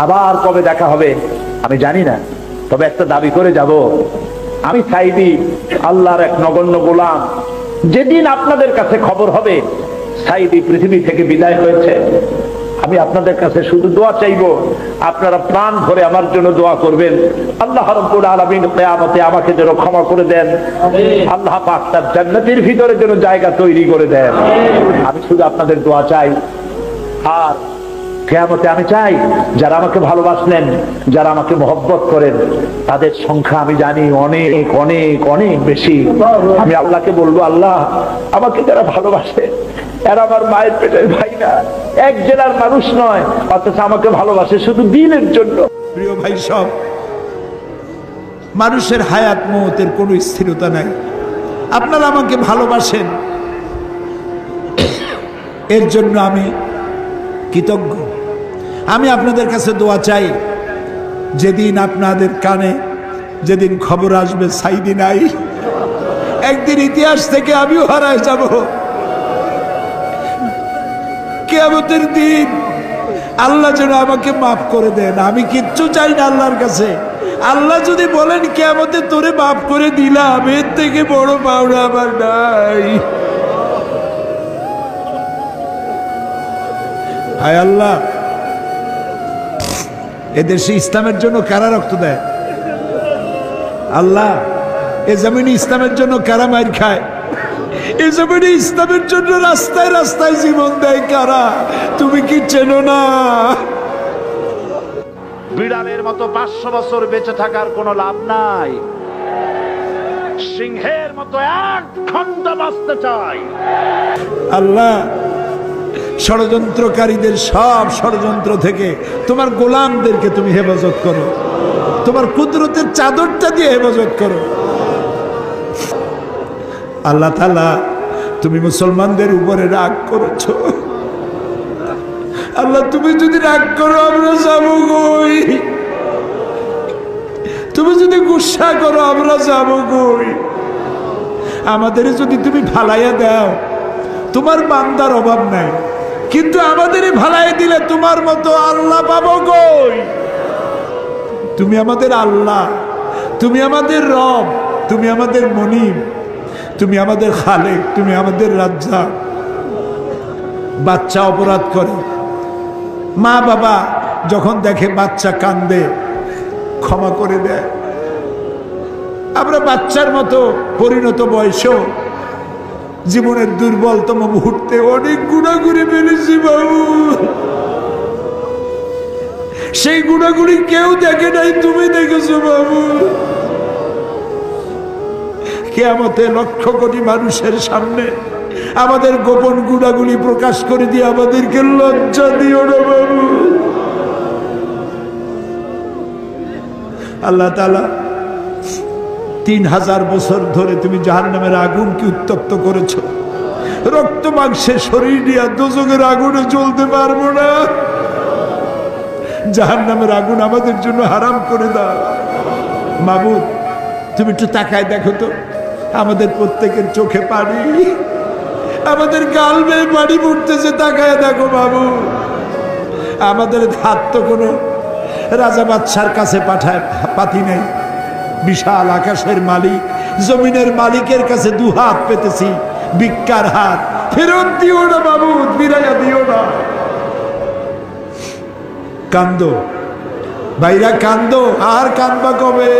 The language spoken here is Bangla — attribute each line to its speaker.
Speaker 1: আবার কবে দেখা হবে আমি জানি না, তবে একটা দাবি করে যাব, আমি সাইদি আল্লাহর এক নগণ্য গোলাম। যেদিন আপনাদের কাছে খবর হবে সাইদি পৃথিবী থেকে বিদায় হয়েছে, আমি আপনাদের কাছে শুধু দোয়া চাইবো, আপনারা প্রাণ ভরে আমার জন্য দোয়া করবেন। আল্লাহ রাব্বুল আলামিন কিয়ামতে আমাকে যেন ক্ষমা করে দেন, আল্লাহ পাক তার জান্নাতের ভিতরে যেন জায়গা তৈরি করে দেন। আমি শুধু আপনাদের দোয়া চাই। আর কিয়ামতে আমি চাই যারা আমাকে ভালোবাসলেন, যারা আমাকে মহব্বত করেন, তাদের সংখ্যা আমি জানি অনেক অনেক অনেক বেশি। আমি আল্লাহকে বলবো, আল্লাহ আমাকে যারা ভালোবাসে এরা আমার মায়ের পেটের ভাই না, এক জেলার মানুষ নয়, অথচ আমাকে ভালোবাসে শুধু দিনের জন্য।
Speaker 2: প্রিয় ভাই, সব মানুষের হায়াত মওতের কোনো স্থিরতা নাই। আপনারা আমাকে ভালোবাসেন, এর জন্য আমি কৃতজ্ঞ। আমি আপনাদের কাছে দোয়া চাই, যেদিন আপনাদের কানে যেদিন খবর আসবে সাইদি নাই, একদিন ইতিহাস থেকে আমিও হারায় যাব। কিয়ামতের দিন আল্লাহ যেন আমাকে মাফ করে দেন। আমি কিচ্ছু চাই না আল্লাহর কাছে। আল্লাহ যদি বলেন কিয়ামতে তোরে মাফ করে দিলাম, এর থেকে বড় পাওনা আমার নাই। হায় আল্লাহ, এদেশে ইসলামের জন্য কারা রক্ত দেয়? আল্লাহ, এ জমিনে ইসলামের জন্য কারা মাইর খায়? এ জমিনে ইসলামের জন্য রাস্তায় রাস্তায় জীবন দেয় কারা? তুমি কি চেনো না?
Speaker 1: বিড়ালের মতো 500 বছর বেঁচে থাকার কোনো লাভ নাই, সিংহের মতো 1 ঘন্টা বাঁচতে চাই।
Speaker 2: আল্লাহ, ষড়যন্ত্রকারীদের সব ষড়যন্ত্র থেকে তোমার গোলামদেরকে তুমি হেফাজত করো, তোমার কুদরতের চাদরটা দিয়ে হেফাজত করো। আল্লাহ তাআলা, তুমি মুসলমানদের উপরে রাগ করেছো। আল্লাহ, তুমি যদি রাগ করো আমরা যাবো কই? তুমি যদি গুসা করো আমরা যাবো কই? আমাদের যদি তুমি ভালাইয়া দাও, তোমার বান্দার অভাব নাই, কিন্তু আমাদেরই ভালাই দিলে তোমার মতো আল্লাহ পাবো কই? তুমি আমাদের আল্লাহ, তুমি আমাদের রব, তুমি আমাদের মনিব, তুমি আমাদের খালেক, তুমি আমাদের রাজ্জাক। বাচ্চা অপরাধ করে, মা বাবা যখন দেখে বাচ্চা কান্দে ক্ষমা করে দেয়। আমরা বাচ্চার মতো পরিণত বয়সেও জীবনের দুর্বলতম মুহূর্তে অনেক গুনাহ করে ফেলেছি বাবু। সেই গুনাহগুলি কেউ দেখে নাই, তুমি দেখেছো বাবু। কিয়ামতে লক্ষ কোটি মানুষের সামনে আমাদের গোপন গুনাহগুলি প্রকাশ করে দিয়ে আমাদেরকে লজ্জা দিও না বাবু। আল্লাহ তাআলা, 3000 বছর ধরে তুমি জাহান্নামের আগুনকে উত্তপ্ত করেছো। রক্ত মাংসের শরীর নিয়ে দোজখের আগুনে জ্বলতে পারবো না। জাহান্নামের আগুন আমাদের জন্য হারাম করে দাও। মাবুদ, তুমি একটু তাকায় দেখো তো, আমাদের প্রত্যেকের চোখে পানি, আমাদের গাল বেয়ে পানি পড়তেছে, তাকায় দেখো বাবু। আমাদের হাত তো কোনো রাজা বাদশার কাছে পাতি নেই। বিশাল আকাশের মালিক, জমিনের মালিকের কাছে 2 হাত পেতেছি, ভিক্ষার হাত। ফেরত দিও না বাবু, ফিরাইয়া দিও না। কান্দো ভাইরা, কান্দো। আর কান্দবা কবে?